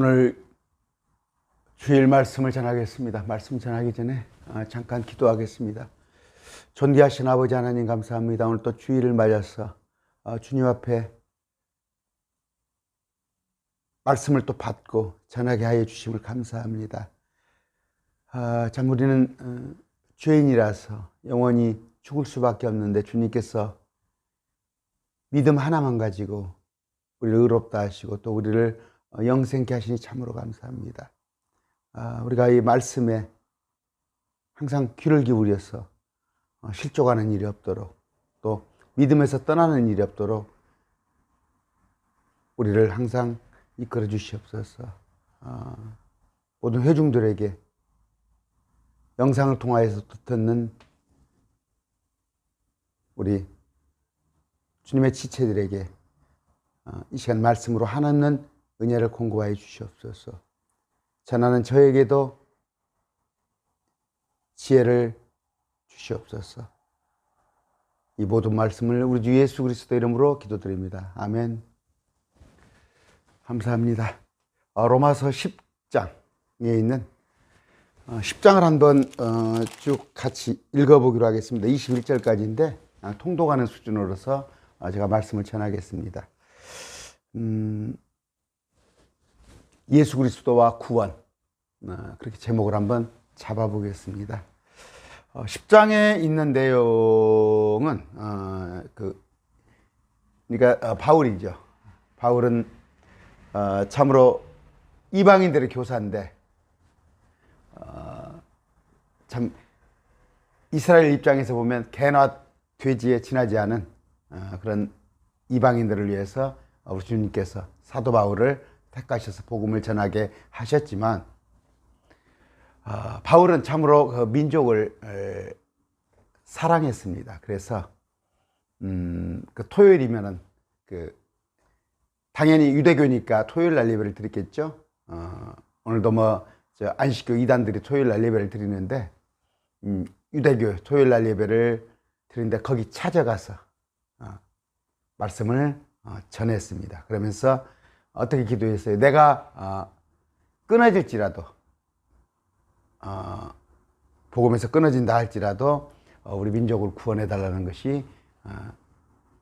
오늘 주일 말씀을 전하겠습니다. 말씀 전하기 전에 잠깐 기도하겠습니다. 존귀하신 아버지 하나님 감사합니다. 오늘 또 주일을 맞아서 주님 앞에 말씀을 또 받고 전하게 하여 주심을 감사합니다. 참 우리는 죄인이라서 영원히 죽을 수밖에 없는데 주님께서 믿음 하나만 가지고 우리를 의롭다 하시고 또 우리를 영생케 하시니 참으로 감사합니다. 우리가 이 말씀에 항상 귀를 기울여서 실족하는 일이 없도록 또 믿음에서 떠나는 일이 없도록 우리를 항상 이끌어 주시옵소서. 모든 회중들에게 영상을 통하여서 듣는 우리 주님의 지체들에게 이 시간 말씀으로 하나는 은혜를 공급하여 주시옵소서. 전하는 저에게도 지혜를 주시옵소서. 이 모든 말씀을 우리 주 예수 그리스도 이름으로 기도드립니다. 아멘. 감사합니다. 로마서 10장에 있는 10장을 한번 쭉 같이 읽어보기로 하겠습니다. 21절까지인데 통독하는 수준으로서 제가 말씀을 전하겠습니다. 예수 그리스도와 구원, 그렇게 제목을 한번 잡아보겠습니다. 10장에 있는 내용은 그러니까 바울이죠. 바울은 참으로 이방인들의 교사인데 참 이스라엘 입장에서 보면 개나 돼지에 지나지 않은 그런 이방인들을 위해서 우리 주님께서 사도 바울을 택하셔서 복음을 전하게 하셨지만 바울은 참으로 그 민족을 사랑했습니다. 그래서 그 토요일이면은 당연히 유대교니까 토요일 날 예배를 드렸겠죠. 오늘도 안식교 이단들이 토요일 날 예배를 드리는데 유대교 토요일 날 예배를 드리는데 거기 찾아가서 말씀을 전했습니다. 그러면서 어떻게 기도했어요? 내가 끊어질지라도 복음에서 끊어진다 할지라도 우리 민족을 구원해 달라는 것이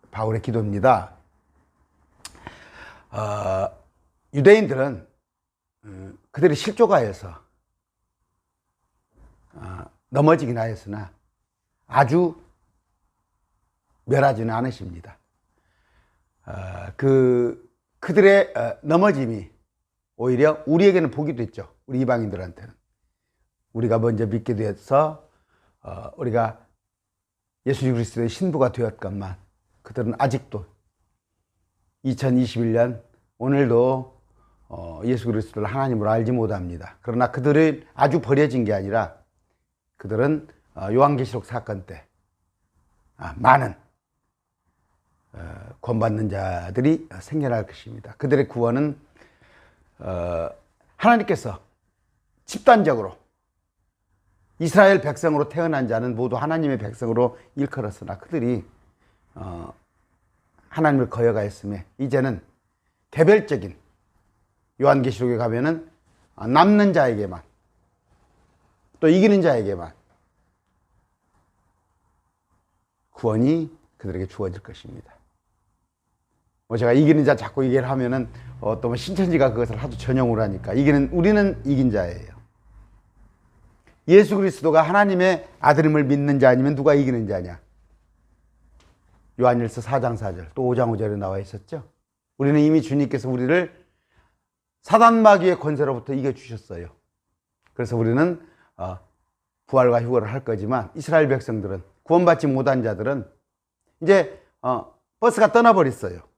바울의 기도입니다. 유대인들은 그들이 실족하여서 넘어지긴 하였으나 아주 멸하지는 않으십니다. 그들의 넘어짐이 오히려 우리에게는 복이 됐죠. 우리 이방인들한테는. 우리가 먼저 믿게 되어서 우리가 예수 그리스도의 신부가 되었건만 그들은 아직도 2021년 오늘도 예수 그리스도를 하나님으로 알지 못합니다. 그러나 그들은 아주 버려진 게 아니라 그들은 요한계시록 사건 때 많은 구원받는 자들이 생겨날 것입니다. 그들의 구원은 하나님께서 집단적으로 이스라엘 백성으로 태어난 자는 모두 하나님의 백성으로 일컬었으나 그들이 하나님을 거역하였음에 이제는 개별적인 요한계시록에 가면은 남는 자에게만 또 이기는 자에게만 구원이 그들에게 주어질 것입니다. 제가 이기는 자 자꾸 얘기를 하면은 또 신천지가 그것을 하도 전용을 하니까 우리는 이긴 자예요. 예수 그리스도가 하나님의 아들임을 믿는 자 아니면 누가 이기는 자냐? 요한일서 4장 4절 또 5장 5절에 나와 있었죠. 우리는 이미 주님께서 우리를 사단 마귀의 권세로부터 이겨주셨어요. 그래서 우리는 부활과 휴거를 할 거지만 이스라엘 백성들은 구원받지 못한 자들은 이제 버스가 떠나버렸어요.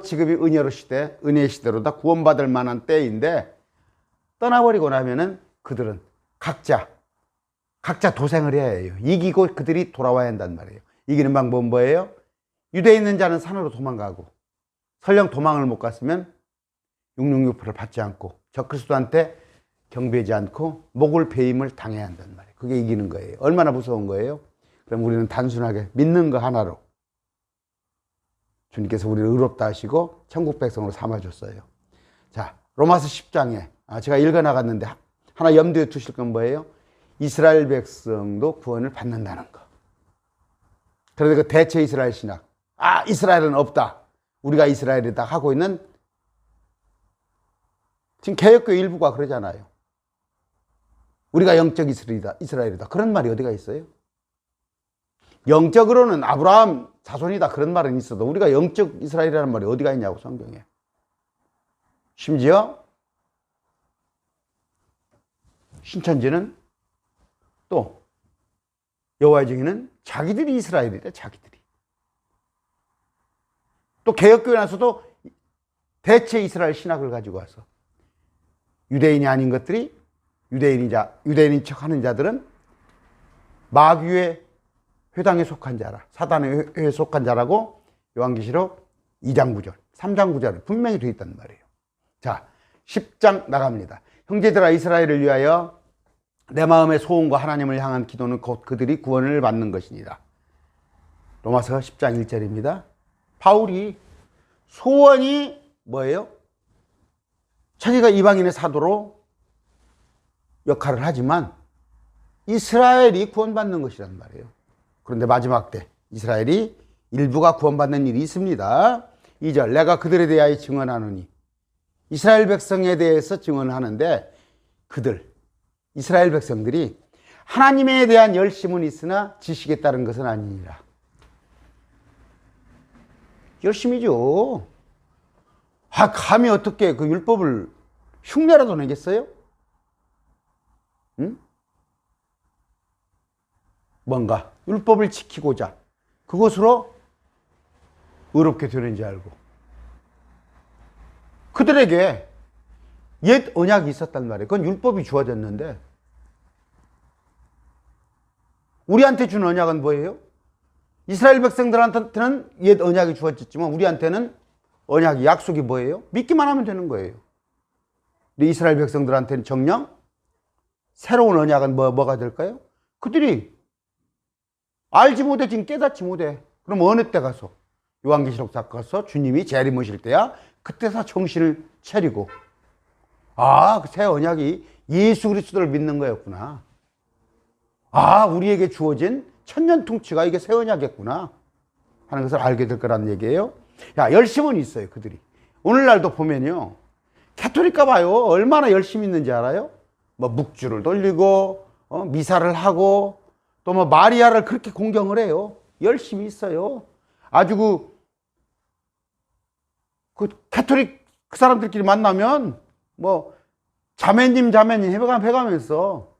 지금이 은혜의 시대로다 구원받을 만한 때인데 떠나버리고 나면은 그들은 각자 도생을 해야 해요. 이기고 그들이 돌아와야 한단 말이에요. 이기는 방법은 뭐예요? 유대에 있는 자는 산으로 도망가고 설령 도망을 못 갔으면 666표를 받지 않고 적그리스도한테 경배하지 않고 목을 베임을 당해야 한단 말이에요. 그게 이기는 거예요. 얼마나 무서운 거예요? 그럼 우리는 단순하게 믿는 거 하나로 주님께서 우리를 의롭다 하시고 천국 백성으로 삼아줬어요. 자, 로마서 10장에 제가 읽어 나갔는데 하나 염두에 두실 건 뭐예요? 이스라엘 백성도 구원을 받는다는 거. 그런데 그 대체 이스라엘 신학, 이스라엘은 없다, 우리가 이스라엘이다 하고 있는 지금 개혁교회 일부가 그러잖아요. 우리가 영적 이스라엘이다. 그런 말이 어디가 있어요? 영적으로는 아브라함 자손이다 그런 말은 있어도 우리가 영적 이스라엘이라는 말이 어디가 있냐고, 성경에. 심지어 신천지는 또 여호와의 증인은 자기들이 이스라엘이래, 자기들이. 또 개혁교회 나서도 대체 이스라엘 신학을 가지고 와서 유대인이 아닌 것들이 유대인인 척 하는 자들은 마귀의 회당에 속한 자라, 사단의 회에 속한 자라고 요한계시록 2장 9절, 3장 9절에 분명히 되어 있단 말이에요. 자, 10장 나갑니다. 형제들아, 이스라엘을 위하여 내 마음의 소원과 하나님을 향한 기도는 곧 그들이 구원을 받는 것이니라. 로마서 10장 1절입니다. 바울이 소원이 뭐예요? 자기가 이방인의 사도로 역할을 하지만 이스라엘이 구원받는 것이란 말이에요. 그런데 마지막 때 이스라엘이 일부가 구원받는 일이 있습니다. 2절, 내가 그들에 대하여 증언하노니. 이스라엘 백성에 대해서 증언하는데 이스라엘 백성들이 하나님에 대한 열심은 있으나 지식에 따른 것은 아니니라. 열심이죠. 감히 어떻게 그 율법을 흉내라도 내겠어요? 응? 뭔가 율법을 지키고자 그것으로 의롭게 되는지 알고. 그들에게 옛 언약이 있었단 말이에요. 그건 율법이 주어졌는데 우리한테 준 언약은 뭐예요? 이스라엘 백성들한테는 옛 언약이 주어졌지만 우리한테는 언약이, 약속이 뭐예요? 믿기만 하면 되는 거예요. 근데 이스라엘 백성들한테는 정녕 새로운 언약은 뭐가 될까요? 그들이 알지 못해, 지금 깨닫지 못해. 그럼 어느 때 가서, 요한계시록 딱 가서 주님이 재림오실 때야 그때서 정신을 차리고, 그 새 언약이 예수 그리스도를 믿는 거였구나. 우리에게 주어진 천년 통치가 이게 새 언약이었구나 하는 것을 알게 될 거라는 얘기예요. 열심은 있어요, 그들이. 오늘날도 보면요, 캐토릭가 봐요. 얼마나 열심히 있는지 알아요? 묵주를 돌리고, 미사를 하고, 또 마리아를 그렇게 공경을 해요. 열심히 있어요. 아주 그 캐토릭 그 사람들끼리 만나면 자매님 해가면서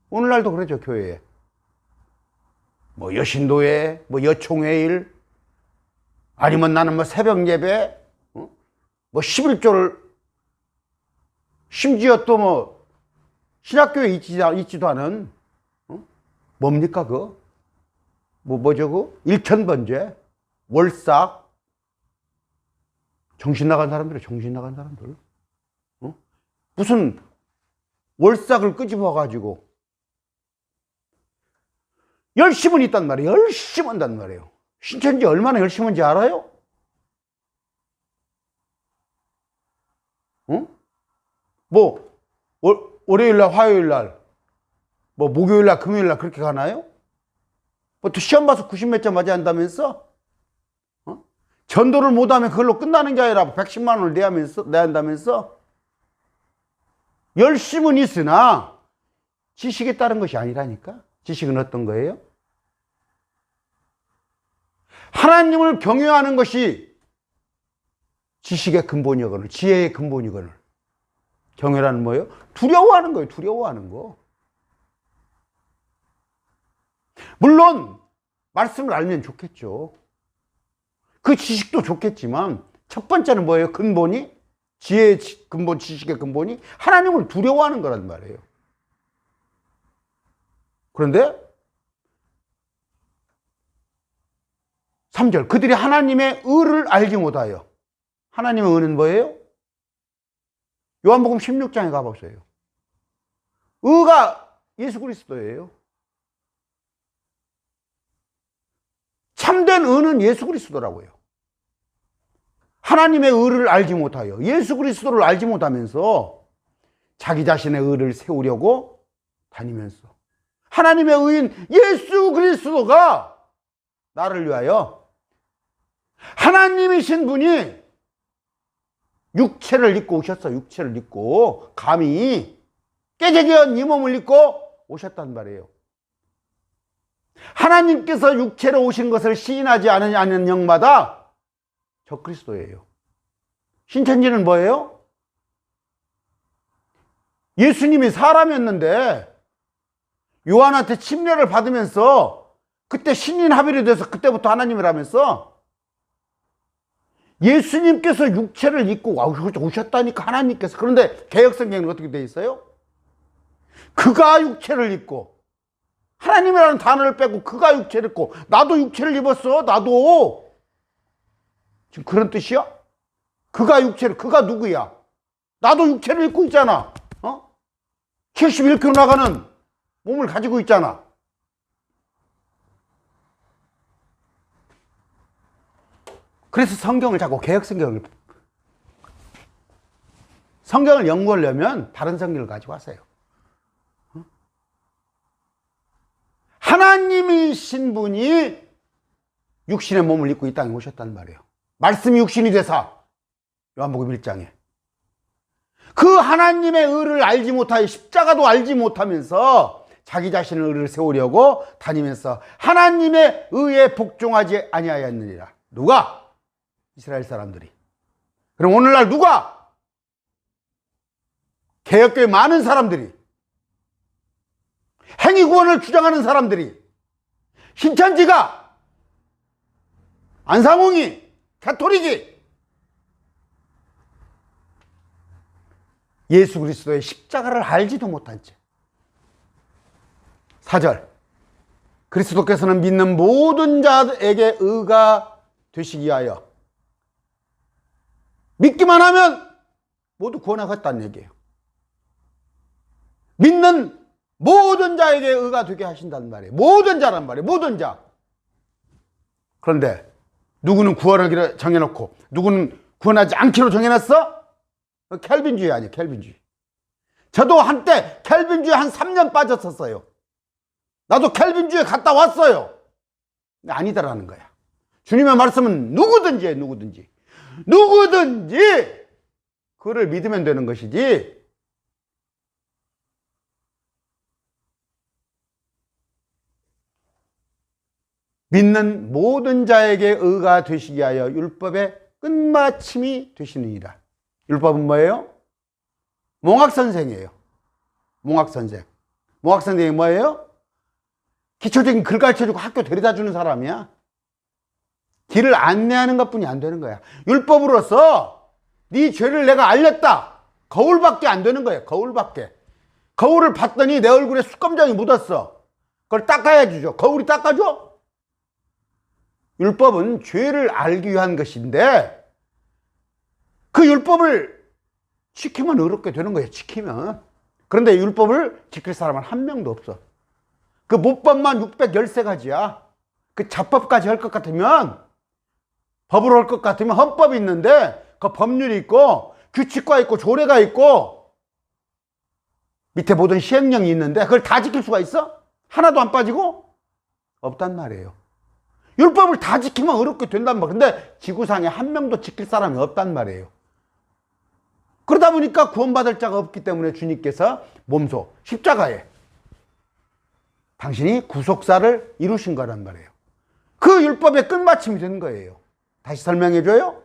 오늘날도 그러죠, 교회에. 여신도회, 여총회일, 아니면 나는 새벽 예배, 11조를, 심지어 또 신학교에 있지도 않은, 뭡니까, 뭐죠, 일천번제, 월삭, 정신 나간 사람들. 무슨 월삭을 끄집어가지고, 열심은 있단 말이에요. 열심히 한단 말이에요. 신천지 얼마나 열심히 한지 알아요? 월요일날, 화요일날, 목요일날, 금요일날 그렇게 가나요? 또 시험 봐서 90몇 점 맞아야 한다면서? 전도를 못하면 그걸로 끝나는 게 아니라 110만 원을 내야 한다면서? 열심은 있으나 지식에 따른 것이 아니라니까. 지식은 어떤 거예요? 하나님을 경외하는 것이 지식의 근본이거늘, 지혜의 근본이거늘. 경외라는 뭐예요? 두려워하는 거예요. 두려워하는 거. 물론 말씀을 알면 좋겠죠. 그 지식도 좋겠지만 첫 번째는 뭐예요? 근본이, 지혜의 근본, 지식의 근본이 하나님을 두려워하는 거란 말이에요. 그런데 3절, 그들이 하나님의 의를 알지 못하여. 하나님의 의는 뭐예요? 요한복음 16장에 가보세요. 의가 예수 그리스도예요. 참된 의는 예수 그리스도라고요. 하나님의 의를 알지 못하여 예수 그리스도를 알지 못하면서 자기 자신의 의를 세우려고 다니면서 하나님의 의인 예수 그리스도가 나를 위하여 하나님이신 분이 육체를 입고 오셨어. 육체를 입고 감히 깨재기한 이 몸을 입고 오셨단 말이에요. 하나님께서 육체로 오신 것을 시인하지 않는 영마다 저 그리스도예요. 신천지는 뭐예요? 예수님이 사람이었는데 요한한테 침례를 받으면서 그때 신인 합일이 돼서 그때부터 하나님이라면서 예수님께서 육체를 입고 오셨다니까 하나님께서. 그런데 개역성경은 어떻게 되어 있어요? 그가 육체를 입고, 하나님이라는 단어를 빼고 그가 육체를 입고, 나도 육체를 입었어. 나도. 지금 그런 뜻이야? 그가 육체를, 그가 누구야? 나도 육체를 입고 있잖아. 71kg 나가는 몸을 가지고 있잖아. 그래서 성경을 자꾸 개역성경을, 성경을 연구하려면 다른 성경을 가지고 하세요. 하나님이신 분이 육신의 몸을 입고 이 땅에 오셨단 말이에요. 말씀이 육신이 되사, 요한복음 1장에. 그 하나님의 의를 알지 못하여 십자가도 알지 못하면서 자기 자신의 의를 세우려고 다니면서 하나님의 의에 복종하지 아니하였느니라. 누가? 이스라엘 사람들이. 그럼 오늘날 누가? 개혁교회 많은 사람들이, 행위구원을 주장하는 사람들이, 신천지가, 안상홍이, 가톨릭이 예수 그리스도의 십자가를 알지도 못한 채. 4절, 그리스도께서는 믿는 모든 자에게 의가 되시기 위하여, 믿기만 하면 모두 구원하겠다는 얘기예요. 믿는 모든 자에게 의가 되게 하신다는 말이에요. 모든 자란 말이에요. 모든 자. 그런데 누구는 구원하기로 정해놓고 누구는 구원하지 않기로 정해놨어? 켈빈주의 아니에요. 켈빈주의. 저도 한때 켈빈주의 한 3년 빠졌었어요. 나도 켈빈주의 갔다 왔어요. 근데 아니다라는 거야. 주님의 말씀은 누구든지 해. 누구든지 그를 믿으면 되는 것이지, 믿는 모든 자에게 의가 되시기 위하여 율법의 끝마침이 되시느니라. 율법은 뭐예요? 몽학선생이에요. 몽학선생이 뭐예요? 기초적인 글 가르쳐주고 학교 데려다주는 사람이야. 길을 안내하는 것뿐이 안 되는 거야. 율법으로서 네 죄를 내가 알렸다. 거울밖에 안 되는 거야. 거울을 봤더니 내 얼굴에 숯검장이 묻었어. 그걸 닦아야 주죠. 거울이 닦아줘? 율법은 죄를 알기 위한 것인데 그 율법을 지키면 의롭게 되는 거예요. 지키면. 그런데 율법을 지킬 사람은 한 명도 없어. 그 못법만 613가지야. 그 자법까지 할 것 같으면, 법으로 할 것 같으면 헌법이 있는데 그 법률이 있고 규칙과 있고 조례가 있고 밑에 모든 시행령이 있는데 그걸 다 지킬 수가 있어? 하나도 안 빠지고? 없단 말이에요. 율법을 다 지키면 의롭게 된단 말이에요. 근데 지구상에 한 명도 지킬 사람이 없단 말이에요. 그러다 보니까 구원받을 자가 없기 때문에 주님께서 몸소 십자가에 당신이 구속사를 이루신 거란 말이에요. 그 율법의 끝마침이 된 거예요. 다시 설명해줘요.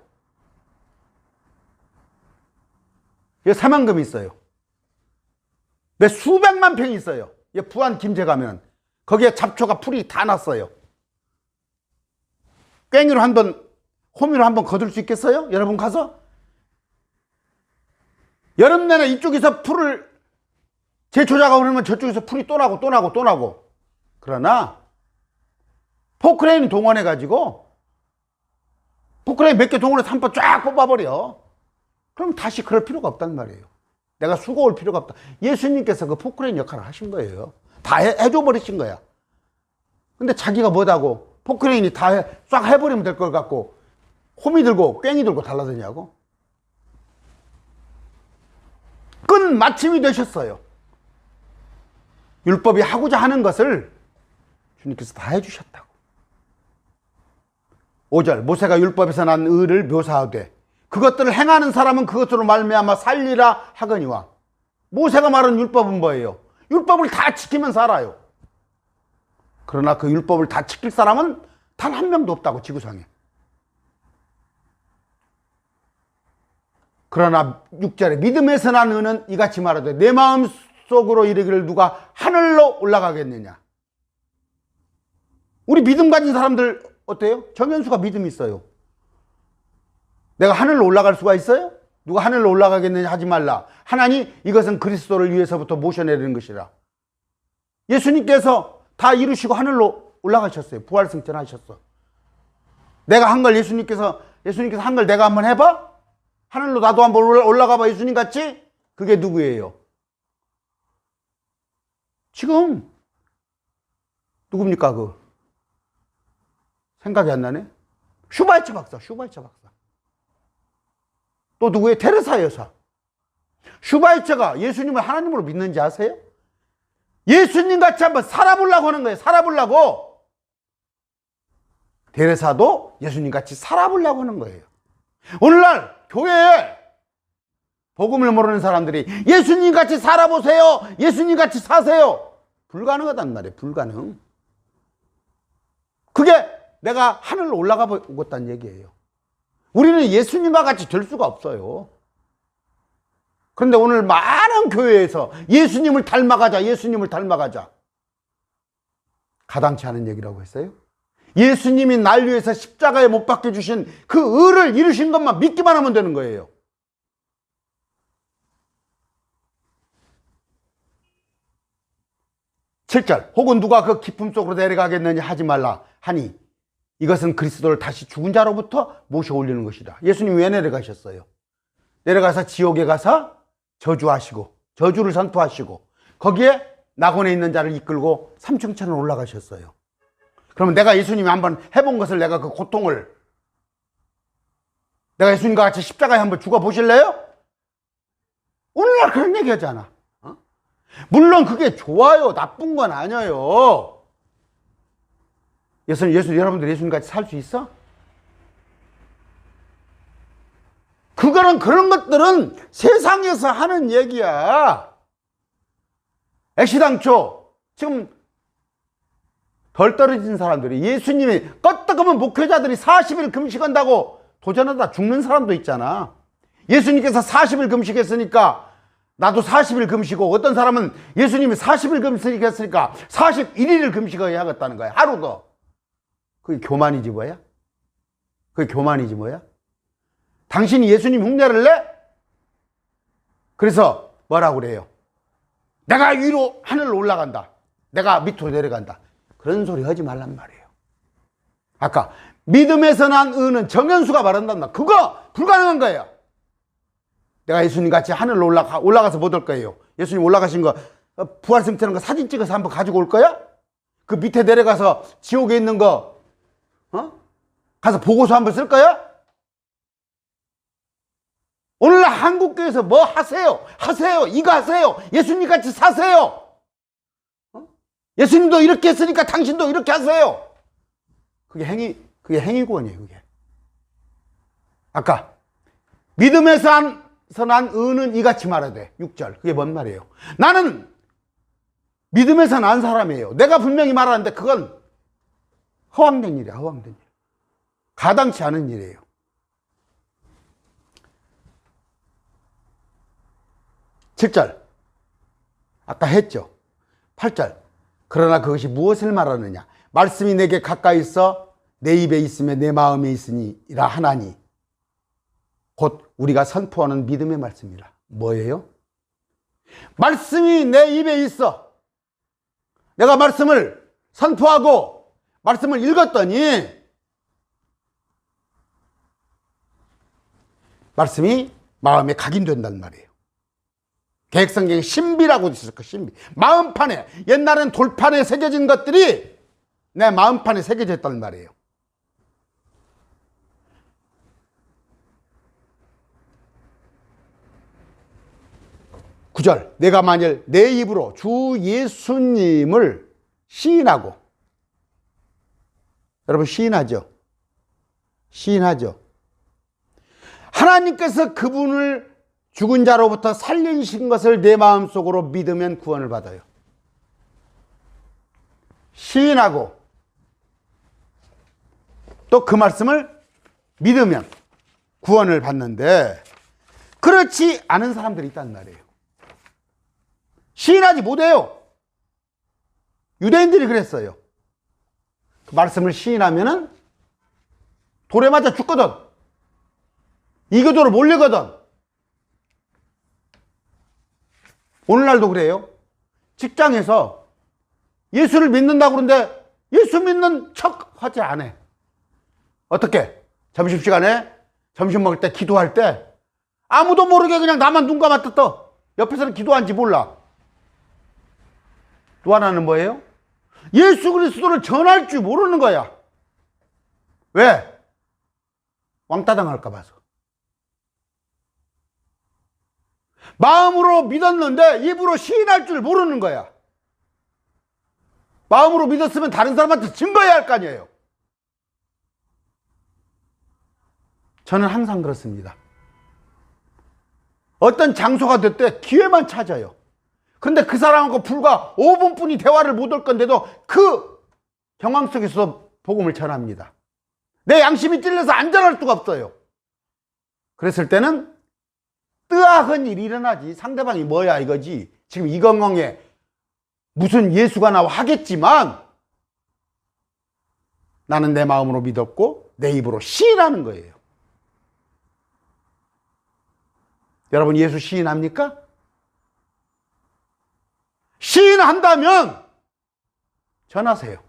여기 사망금이 있어요. 몇 수백만 평이 있어요. 부안 김제 가면 거기에 잡초가 풀이 다 났어요. 꽹이로 한번, 호미로 한번 거둘 수 있겠어요? 여러분 가서? 여름 내내 이쪽에서 풀을 제초자가 오르면 저쪽에서 풀이 또 나고. 그러나 포크레인 동원해가지고 포크레인 몇 개 동원해서 한 번 쫙 뽑아버려. 그럼 다시 그럴 필요가 없단 말이에요. 내가 수고할 필요가 없다. 예수님께서 그 포크레인 역할을 하신 거예요. 다 해줘 버리신 거야. 근데 자기가 뭐다고 포크레인이 다 싹 해버리면 될 걸 갖고 호미 들고 꽹이 들고 달라드냐고. 끝 마침이 되셨어요. 율법이 하고자 하는 것을 주님께서 다 해주셨다고. 5절 모세가 율법에서 난 의를 묘사하되 그것들을 행하는 사람은 그것으로 말미암아 살리라 하거니와. 모세가 말한 율법은 뭐예요? 율법을 다 지키면 살아요. 그러나 그 율법을 다 지킬 사람은 단 한 명도 없다고, 지구상에. 그러나 6절에 믿음에서 난 의는 이같이 말하되 내 마음 속으로 이르기를 누가 하늘로 올라가겠느냐. 우리 믿음 가진 사람들 어때요? 정현수가 믿음이 있어요. 내가 하늘로 올라갈 수가 있어요? 누가 하늘로 올라가겠느냐 하지 말라. 하나니 이것은 그리스도를 위해서부터 모셔내리는 것이라. 예수님께서 다 이루시고 하늘로 올라가셨어요. 부활승천하셨어. 내가 한 걸 예수님께서 한 걸 내가 한번 해봐? 하늘로 나도 한번 올라가봐, 예수님 같이? 그게 누구예요? 지금 누굽니까? 생각이 안 나네. 슈바이처 박사. 또 누구예요? 테레사 여사. 슈바이처가 예수님을 하나님으로 믿는지 아세요? 예수님 같이 한번 살아보려고 하는 거예요. 살아보려고. 테레사도 예수님 같이 살아보려고 하는 거예요. 오늘날 교회에 복음을 모르는 사람들이 예수님 같이 살아보세요, 예수님 같이 사세요. 불가능하단 말이에요. 불가능. 그게 내가 하늘로 올라가 보겠다는 얘기예요. 우리는 예수님과 같이 될 수가 없어요. 그런데 오늘 많은 교회에서 예수님을 닮아가자, 예수님을 닮아가자. 가당치 않은 얘기라고 했어요. 예수님이 날 위해서 십자가에 못 박혀 주신 그 의를 이루신 것만 믿기만 하면 되는 거예요. (7절) 혹은 누가 그 깊음 속으로 내려가겠느냐 하지 말라 하니 이것은 그리스도를 다시 죽은 자로부터 모셔 올리는 것이다. 예수님 왜 내려가셨어요? 내려가서 지옥에 가서 저주하시고 저주를 선포하시고 거기에 낙원에 있는 자를 이끌고 삼층천을 올라가셨어요. 그러면 내가 예수님이 한번 해본 것을, 내가 그 고통을, 내가 예수님과 같이 십자가에 한번 죽어 보실래요? 오늘날 그런 얘기 하잖아. 물론 그게 좋아요. 나쁜 건 아니에요. 여러분들 예수님 같이 살 수 있어? 그런 것들은 세상에서 하는 얘기야. 애시당초 지금 덜 떨어진 사람들이, 예수님이 껐다그면 목회자들이 40일 금식한다고 도전하다 죽는 사람도 있잖아. 예수님께서 40일 금식했으니까 나도 40일 금식하고, 어떤 사람은 예수님이 40일 금식했으니까 41일을 금식해야 하겠다는 거야. 하루 더. 그게 교만이지 뭐야? 그게 교만이지 뭐야? 당신이 예수님 흉내를 내? 그래서 뭐라고 그래요? 내가 위로 하늘로 올라간다, 내가 밑으로 내려간다. 그런 소리 하지 말란 말이에요. 아까 믿음에서 난 의는 정현수가 말한단 말. 그거 불가능한 거예요. 내가 예수님 같이 하늘로 올라가서 못 올 거예요. 예수님 올라가신 거, 부활승천한 거 사진 찍어서 한번 가지고 올 거야? 그 밑에 내려가서 지옥에 있는 거 가서 보고서 한번 쓸 거야? 오늘날 한국교회에서 뭐 하세요? 이거 하세요. 예수님 같이 사세요. 예수님도 이렇게 했으니까 당신도 이렇게 하세요. 그게 행위구원이에요. 그게. 아까 믿음에서 난 의는 이같이 말하되, 6절. 그게 뭔 말이에요? 나는 믿음에서 난 사람이에요. 내가 분명히 말하는데 그건 허황된 일이야. 허황된 일. 가당치 않은 일이에요. 7절. 아까 했죠. 8절. 그러나 그것이 무엇을 말하느냐? 말씀이 내게 가까이 있어 내 입에 있으며 내 마음에 있으니라 하나니, 곧 우리가 선포하는 믿음의 말씀이라. 뭐예요? 말씀이 내 입에 있어. 내가 말씀을 선포하고 말씀을 읽었더니 말씀이 마음에 각인된단 말이에요. 개혁성경에 신비라고 있었을 거예요. 신비. 마음판에, 옛날엔 돌판에 새겨진 것들이 내 마음판에 새겨져 있단 말이에요. 9절, 내가 만일 내 입으로 주 예수님을 시인하고, 여러분 시인하죠? 시인하죠? 하나님께서 그분을 죽은 자로부터 살리신 것을 내 마음속으로 믿으면 구원을 받아요. 시인하고 또 그 말씀을 믿으면 구원을 받는데, 그렇지 않은 사람들이 있단 말이에요. 시인하지 못해요. 유대인들이 그랬어요. 그 말씀을 시인하면은 돌에 맞아 죽거든. 이교도로 몰리거든. 오늘날도 그래요. 직장에서 예수를 믿는다고 그러는데 예수 믿는 척 하지 않아. 어떻게? 점심시간에 점심 먹을 때 기도할 때 아무도 모르게 그냥 나만 눈 감았다 떠. 옆에서는 기도한지 몰라. 또 하나는 뭐예요? 예수 그리스도를 전할 줄 모르는 거야. 왜? 왕따 당할까 봐서. 마음으로 믿었는데 입으로 시인할 줄 모르는 거야. 마음으로 믿었으면 다른 사람한테 증거해야 할 거 아니에요. 저는 항상 그렇습니다. 어떤 장소가 됐대 기회만 찾아요. 근데 그 사람하고 불과 5분뿐이 대화를 못 할 건데도 그 경황 속에서 복음을 전합니다. 내 양심이 찔려서 안전할 수가 없어요. 그랬을 때는 뜨악한 일이 일어나지. 상대방이 뭐야 이거지. 지금 이 건강에 무슨 예수가 나와 하겠지만 나는 내 마음으로 믿었고 내 입으로 시인하는 거예요. 여러분 예수 시인합니까? 시인한다면 전하세요.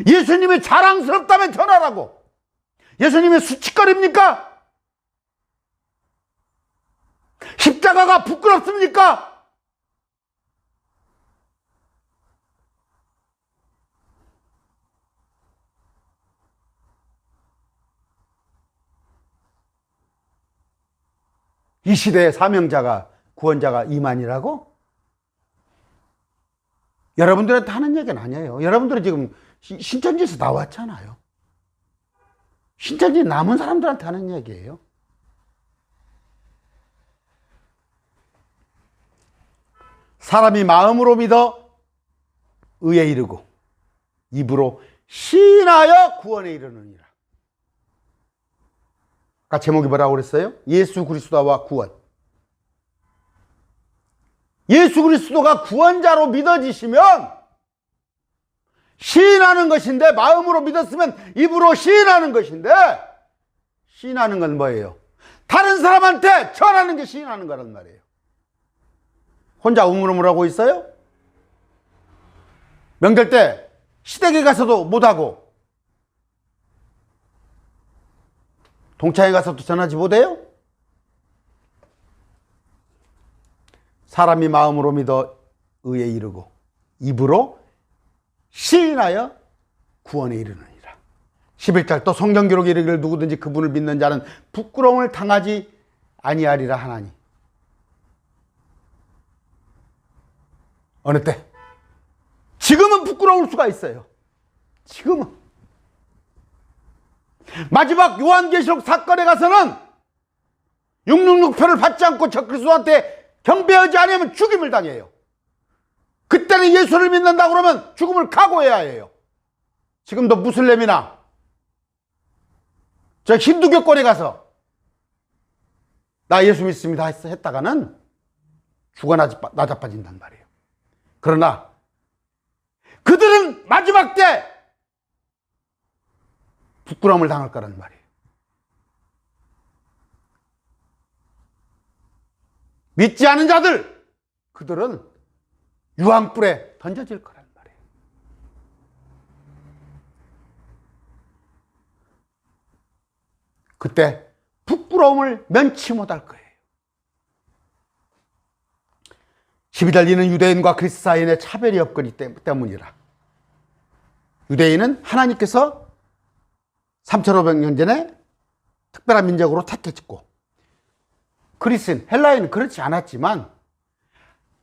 예수님이 자랑스럽다면 전하라고. 예수님이 수치거립니까? 십자가가 부끄럽습니까? 이 시대의 사명자가 구원자가 이만이라고? 여러분들한테 하는 얘기는 아니에요. 여러분들은 지금 신천지에서 나왔잖아요. 신천지 남은 사람들한테 하는 얘기예요. 사람이 마음으로 믿어 의에 이르고 입으로 시인하여 구원에 이르느니라. 아까 제목이 뭐라고 그랬어요? 예수 그리스도와 구원. 예수 그리스도가 구원자로 믿어지시면 시인하는 것인데, 마음으로 믿었으면 입으로 시인하는 것인데, 시인하는 건 뭐예요? 다른 사람한테 전하는 게 시인하는 거란 말이에요. 혼자 우물우물하고 있어요? 명절 때 시댁에 가서도 못하고 동창회 가서도 전하지 못해요? 사람이 마음으로 믿어 의에 이르고 입으로 시인하여 구원에 이르느니라. 11절 또 성경 기록에 이르기를 누구든지 그분을 믿는 자는 부끄러움을 당하지 아니하리라 하나니. 어느 때? 지금은 부끄러울 수가 있어요. 지금은. 마지막 요한계시록 사건에 가서는 666표를 받지 않고 저 그리스도한테 경배하지 않으면 죽임을 당해요. 그때는 예수를 믿는다 그러면 죽음을 각오해야 해요. 지금도 무슬림이나 저 힌두교권에 가서 나 예수 믿습니다 했다가는 죽어 나자빠진단 말이에요. 그러나 그들은 마지막 때 부끄러움을 당할 거란 말이에요. 믿지 않은 자들, 그들은 유황불에 던져질 거란 말이에요. 그때 부끄러움을 면치 못할 거예요. 12절 이는 유대인과 그리스 사이에 차별이 없거니 때문이라. 유대인은 하나님께서 3,500년 전에 특별한 민족으로 택했고, 그리스인, 헬라인은 그렇지 않았지만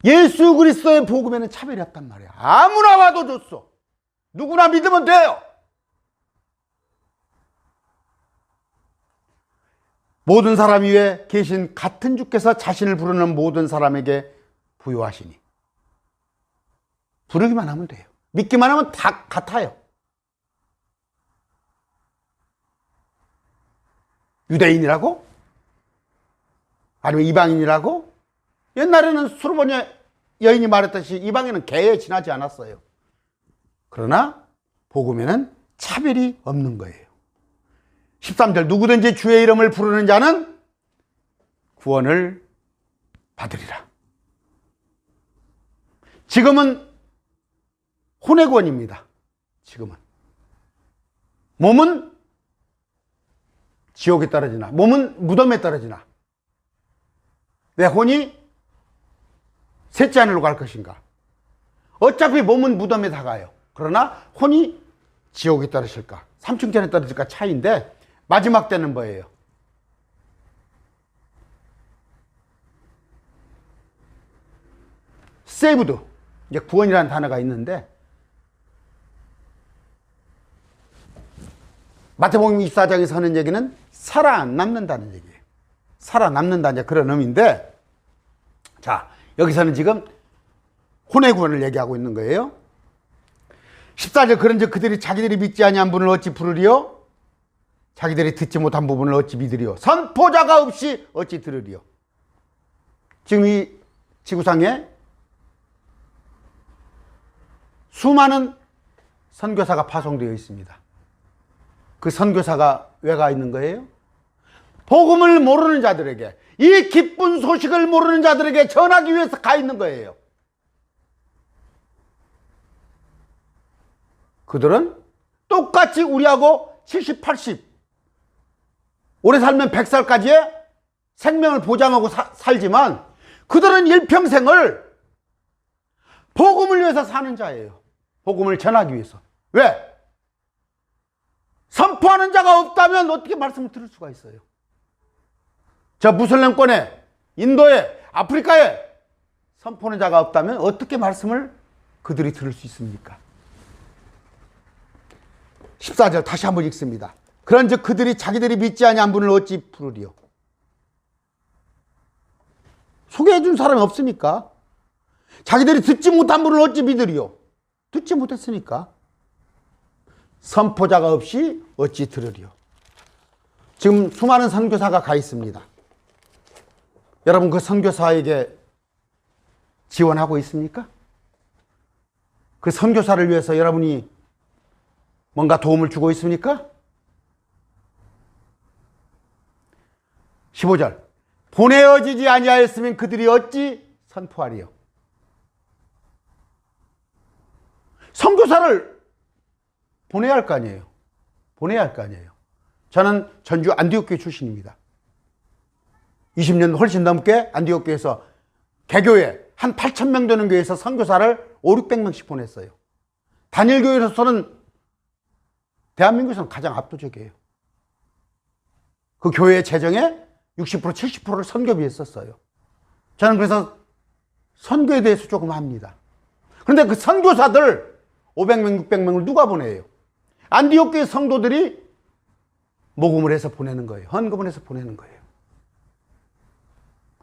예수 그리스도의 복음에는 차별이 없단 말이야. 아무나 와도 좋소. 누구나 믿으면 돼요. 모든 사람 위에 계신 같은 주께서 자신을 부르는 모든 사람에게 부요하시니. 부르기만 하면 돼요. 믿기만 하면 다 같아요. 유대인이라고? 아니면 이방인이라고? 옛날에는 수르보니 여인이 말했듯이 이방인은 개에 지나지 않았어요. 그러나 복음에는 차별이 없는 거예요. 13절 누구든지 주의 이름을 부르는 자는 구원을 받으리라. 지금은 혼의 구원입니다. 지금은. 몸은 지옥에 떨어지나 몸은 무덤에 떨어지나 내 혼이 셋째 하늘로 갈 것인가. 어차피 몸은 무덤에 다 가요. 그러나 혼이 지옥에 떨어질까 3층전에 떨어질까 차이인데 마지막 때는 뭐예요? 세이브드, 이제 구원이라는 단어가 있는데 마태복음 24장에서 하는 얘기는 살아남는다는 얘기예요. 살아남는다는 그런 의미인데, 자, 여기서는 지금 혼의 구원을 얘기하고 있는 거예요. 14절 그런즉 그들이 자기들이 믿지 아니한 분을 어찌 부르리요? 자기들이 듣지 못한 부분을 어찌 믿으리요? 선포자가 없이 어찌 들으리요? 지금 이 지구상에 수많은 선교사가 파송되어 있습니다. 그 선교사가 왜 가 있는 거예요? 복음을 모르는 자들에게, 이 기쁜 소식을 모르는 자들에게 전하기 위해서 가 있는 거예요. 그들은 똑같이 우리하고 70, 80, 오래 살면 100살까지의 생명을 보장하고 살지만 그들은 일평생을 복음을 위해서 사는 자예요. 복음을 전하기 위해서. 왜? 선포하는 자가 없다면 어떻게 말씀을 들을 수가 있어요? 저 무슬림권에, 인도에, 아프리카에 선포하는 자가 없다면 어떻게 말씀을 그들이 들을 수 있습니까? 14절 다시 한번 읽습니다. 그런즉 그들이 자기들이 믿지 아니한 분을 어찌 부르리요? 소개해 준 사람이 없으니까. 자기들이 듣지 못한 분을 어찌 믿으리요? 듣지 못했으니까. 선포자가 없이 어찌 들으리요? 지금 수많은 선교사가 가 있습니다. 여러분 그 선교사에게 지원하고 있습니까? 그 선교사를 위해서 여러분이 뭔가 도움을 주고 있습니까? 15절 보내어지지 아니하였으면 그들이 어찌 선포하리요? 선교사를 보내야 할 거 아니에요. 보내야 할 거 아니에요. 저는 전주 안디옥교회 출신입니다. 20년 훨씬 넘게 안디옥교회에서 개교회 한 8,000명 되는 교회에서 선교사를 500~600명씩 보냈어요. 단일교회에서는 대한민국에서는 가장 압도적이에요. 그 교회의 재정의 60%, 70%를 선교비에 썼어요. 저는 그래서 선교에 대해서 조금 합니다. 그런데 그 선교사들 500명, 600명을 누가 보내요? 안디옥교회 성도들이 모금을 해서 보내는 거예요. 헌금을 해서 보내는 거예요.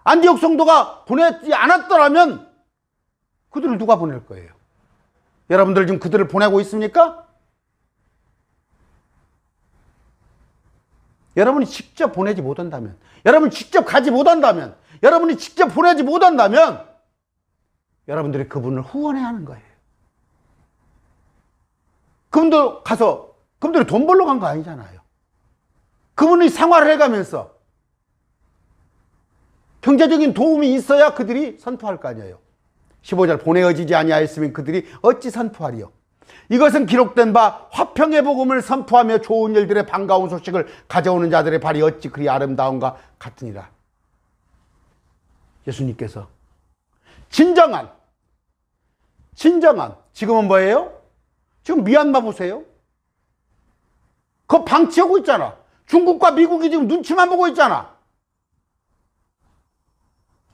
안디옥 성도가 보내지 않았더라면 그들을 누가 보낼 거예요? 여러분들 지금 그들을 보내고 있습니까? 여러분이 직접 보내지 못한다면, 여러분이 직접 가지 못한다면, 여러분이 직접 보내지 못한다면 여러분들이 그분을 후원해야 하는 거예요. 그분도 가서, 그분들이 돈 벌러 간 거 아니잖아요. 그분이 생활을 해가면서 경제적인 도움이 있어야 그들이 선포할 거 아니에요. 15절 보내어지지 아니하였으면 그들이 어찌 선포하리요? 이것은 기록된 바 화평의 복음을 선포하며 좋은 일들의 반가운 소식을 가져오는 자들의 발이 어찌 그리 아름다운가 같으니라. 예수님께서 진정한 지금은 뭐예요? 지금 미얀마 보세요. 그거 방치하고 있잖아. 중국과 미국이 지금 눈치만 보고 있잖아.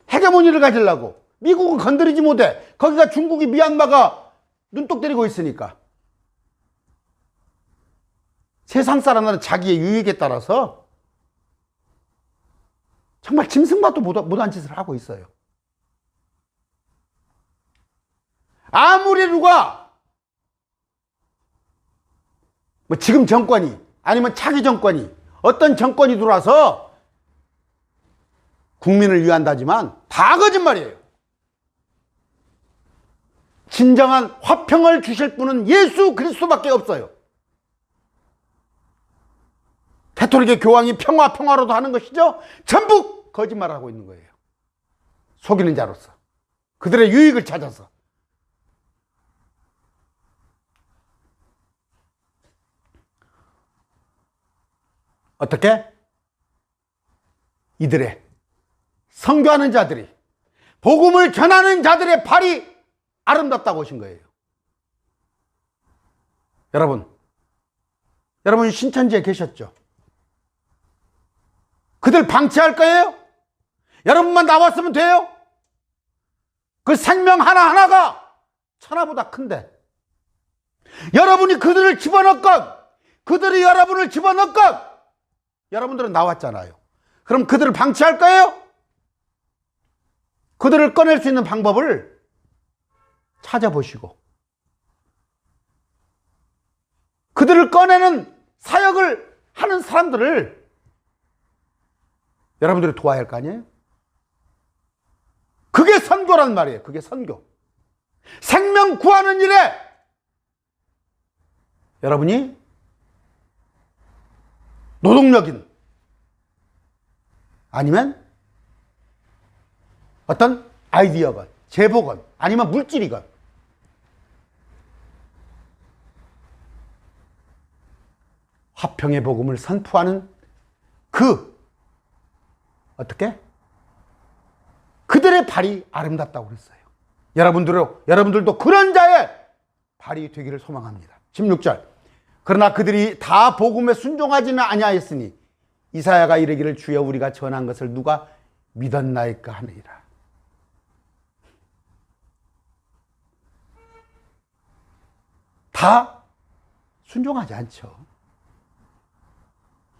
헤게모니를 가지려고. 미국은 건드리지 못해. 거기가 중국이 미얀마가 눈독 때리고 있으니까. 세상 사람들은 자기의 유익에 따라서 정말 짐승밭도 못한 짓을 하고 있어요. 아무리 누가 뭐 지금 정권이 아니면 차기 정권이 어떤 정권이 들어와서 국민을 위한다지만 다 거짓말이에요. 진정한 화평을 주실 분은 예수 그리스도밖에 없어요. 가톨릭의 교황이 평화로도 하는 것이죠. 전부 거짓말하고 있는 거예요. 속이는 자로서. 그들의 유익을 찾아서. 어떻게? 이들의 선교하는 자들이, 복음을 전하는 자들의 발이 아름답다고 하신 거예요. 여러분 신천지에 계셨죠? 그들 방치할 거예요? 여러분만 나왔으면 돼요? 그 생명 하나하나가 천하보다 큰데 여러분이 그들을 집어넣건 그들이 여러분을 집어넣건 여러분들은 나왔잖아요. 그럼 그들을 방치할 거예요? 그들을 꺼낼 수 있는 방법을 찾아보시고 그들을 꺼내는 사역을 하는 사람들을 여러분들이 도와야 할 거 아니에요? 그게 선교란 말이에요. 그게 선교. 생명 구하는 일에 여러분이 노동력인 아니면 어떤 아이디어건 제보건 아니면 물질이건 화평의 복음을 선포하는 어떻게? 그들의 발이 아름답다고 그랬어요. 여러분들도 그런 자의 발이 되기를 소망합니다. 16절. 그러나 그들이 다 복음에 순종하지는 아니하였으니 이사야가 이르기를 주여 우리가 전한 것을 누가 믿었나이까 하느니라. 다 순종하지 않죠.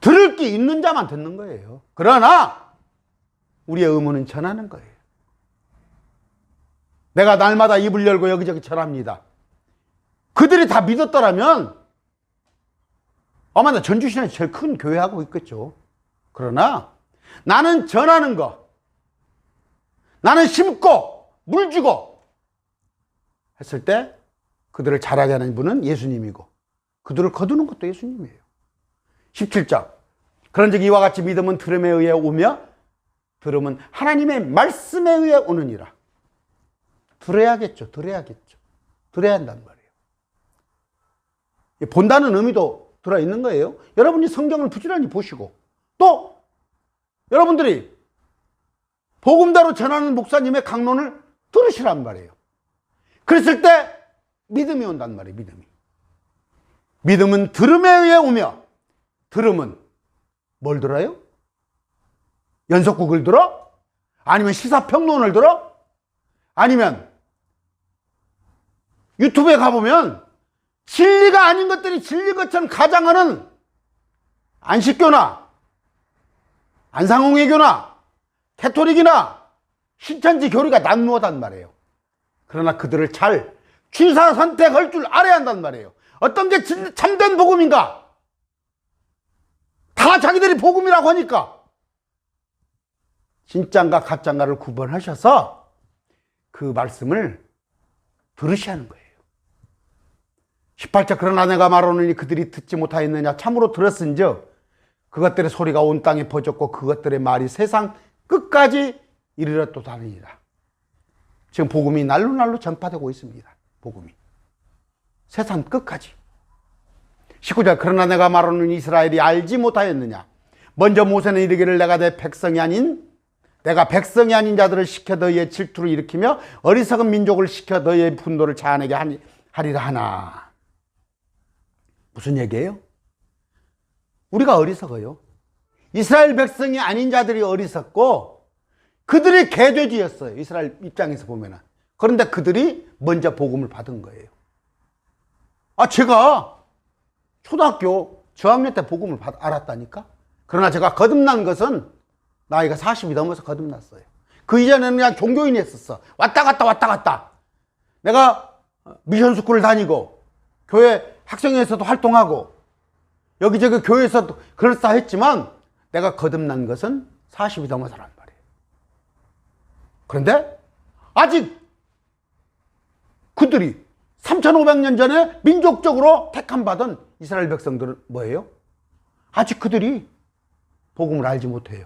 들을 게 있는 자만 듣는 거예요. 그러나 우리의 의무는 전하는 거예요. 내가 날마다 입을 열고 여기저기 전합니다. 그들이 다 믿었더라면 아마 나 전주시내 제일 큰 교회하고 있겠죠. 그러나 나는 전하는 거, 나는 심고 물 주고 했을 때 그들을 자라게 하는 분은 예수님이고 그들을 거두는 것도 예수님이에요. 17절. 그런즉 이와 같이 믿음은 들음에 의해 오며 들음은 하나님의 말씀에 의해 오느니라. 들어야겠죠. 들어야 한단 말이에요. 본다는 의미도 들어있는 거예요. 여러분이 성경을 부지런히 보시고 또 여러분들이 복음대로 전하는 목사님의 강론을 들으시란 말이에요. 그랬을 때 믿음이 온단 말이에요. 믿음은 들음에 의해 오며 들음은 뭘 들어요? 연속극을 들어? 아니면 시사평론을 들어? 아니면 유튜브에 가보면 진리가 아닌 것들이 진리 것처럼 가장하는 안식교나 안상홍회교나 가톨릭이나 신천지 교리가 난무하단 말이에요. 그러나 그들을 잘 취사 선택할 줄 알아야 한단 말이에요. 어떤 게 참된 복음인가? 다 자기들이 복음이라고 하니까 진짜인가 가짜인가를 구분하셔서 그 말씀을 들으셔야 하는 거예요. 18절. 그러나 내가 말하노니 그들이 듣지 못하였느냐. 참으로 들었은즉 그것들의 소리가 온 땅에 퍼졌고 그것들의 말이 세상 끝까지 이르렀도다니라. 지금 복음이 날로 전파되고 있습니다. 복음이 세상 끝까지. 19절. 그러나 내가 말하노니 이스라엘이 알지 못하였느냐. 먼저 모세는 이르기를 내가 백성이 아닌 자들을 시켜 너희의 질투를 일으키며 어리석은 민족을 시켜 너희의 분노를 자아내게 하리라 하나. 무슨 얘기예요? 우리가 어리석어요. 이스라엘 백성이 아닌 자들이 어리석고 그들이 개돼지였어요. 이스라엘 입장에서 보면은. 그런데 그들이 먼저 복음을 받은 거예요. 제가 초등학교 저학년 때 복음을 알았다니까? 그러나 제가 거듭난 것은 나이가 40이 넘어서 거듭났어요. 그 이전에는 그냥 종교인이 했었어. 왔다 갔다. 내가 미션스쿨을 다니고 교회 학생회에서도 활동하고 여기저기 교회에서도 그럴싸했지만 내가 거듭난 것은 40이 넘어서란 말이에요. 그런데 아직 그들이 3,500년 전에 민족적으로 택함받은 이스라엘 백성들은 뭐예요? 아직 그들이 복음을 알지 못해요.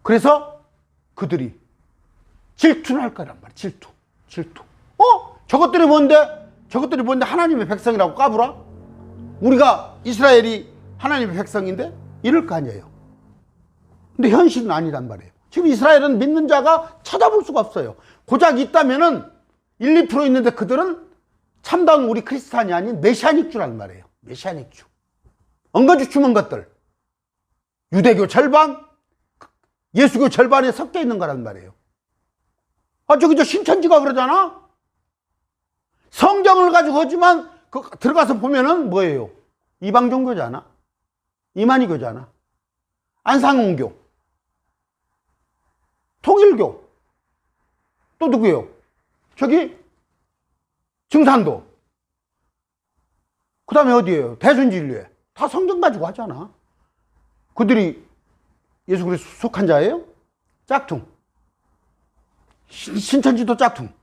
그래서 그들이 질투를 할 거란 말이에요. 질투. 저것들이 뭔데 하나님의 백성이라고 까불어? 우리가 이스라엘이 하나님의 백성인데? 이럴 거 아니에요. 근데 현실은 아니란 말이에요. 지금 이스라엘은 믿는 자가 찾아볼 수가 없어요. 고작 있다면은 1, 2% 있는데 그들은 참다운 우리 크리스찬이 아닌 메시아닉주란 말이에요. 메시아닉주. 엉거주춤한 것들. 유대교 절반, 예수교 절반에 섞여 있는 거란 말이에요. 저기 신천지가 그러잖아? 성경을 가지고 하지만 들어가서 보면은 뭐예요? 이방 종교잖아. 이만희교잖아. 안상홍교. 통일교. 또 누구예요? 저기 증산도. 그 다음에 어디예요? 대순진리회. 다 성경 가지고 하잖아. 그들이 예수 그리스도 속한 자예요? 짝퉁. 신천지도 짝퉁.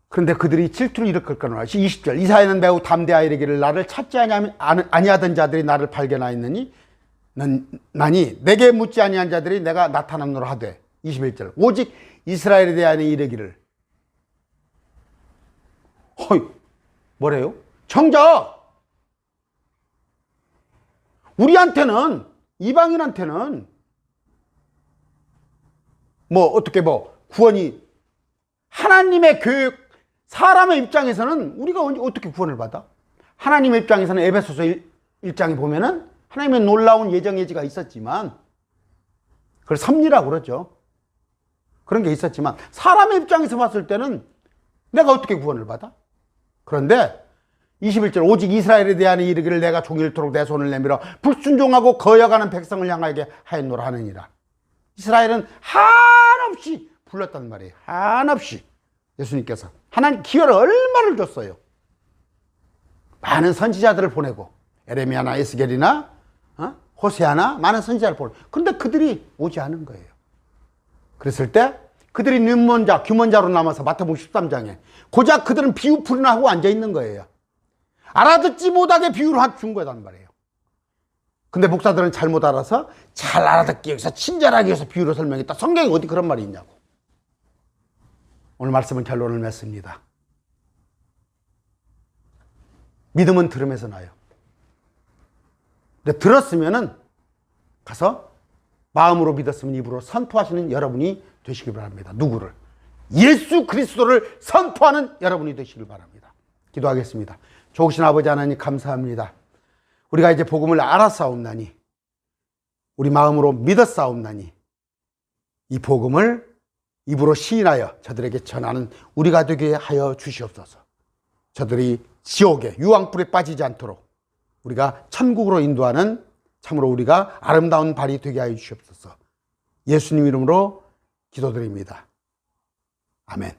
그런데 그들이 질투를 일으킬 거노라. 20절. 이사야는 매우 담대하여 이르기를 나를 찾지 아니하던 자들이 나를 발견하였느니 나니 내게 묻지 아니한 자들이 내가 나타남노라 하되. 21절. 오직 이스라엘에 대하여 이르기를. 뭐래요? 정작 우리한테는, 이방인한테는 구원이, 하나님의 교육, 사람의 입장에서는 우리가 어떻게 구원을 받아? 하나님의 입장에서는 에베소서 1장에 보면은 하나님의 놀라운 예정 예지가 있었지만, 그걸 섭리라고 그러죠. 그런 게 있었지만 사람의 입장에서 봤을 때는 내가 어떻게 구원을 받아? 그런데 21절. 오직 이스라엘에 대한 이르기를 내가 종일토록 내 손을 내밀어 불순종하고 거여가는 백성을 향하게 하였노라 하느니라. 이스라엘은 한없이 불렀단 말이에요. 한없이. 예수님께서 하나님 기회를 얼마를 줬어요. 많은 선지자들을 보내고, 에레미야나 에스겔이나 호세아나 많은 선지자를 보내고, 그런데 그들이 오지 않은 거예요. 그랬을 때 그들이 규문자로 남아서 마태복음 13장에 고작 그들은 비유풀이나 하고 앉아있는 거예요. 알아듣지 못하게 비유를 준 거란 말이에요. 근데 목사들은 잘못 알아서 잘 알아듣기 위해서, 친절하기 위해서 비유를 설명했다. 성경에 어디 그런 말이 있냐고. 오늘 말씀은 결론을 맺습니다. 믿음은 들음에서 나요. 근데 들었으면은 가서 마음으로 믿었으면 입으로 선포하시는 여러분이 되시기 바랍니다. 누구를? 예수 그리스도를 선포하는 여러분이 되시길 바랍니다. 기도하겠습니다. 좋으신 아버지 하나님 감사합니다. 우리가 이제 복음을 알았사옵나니, 우리 마음으로 믿었사옵나니, 이 복음을 입으로 시인하여 저들에게 전하는 우리가 되게 하여 주시옵소서. 저들이 지옥에, 유황불에 빠지지 않도록 우리가 천국으로 인도하는 참으로 우리가 아름다운 발이 되게 하여 주시옵소서. 예수님 이름으로 기도드립니다. 아멘.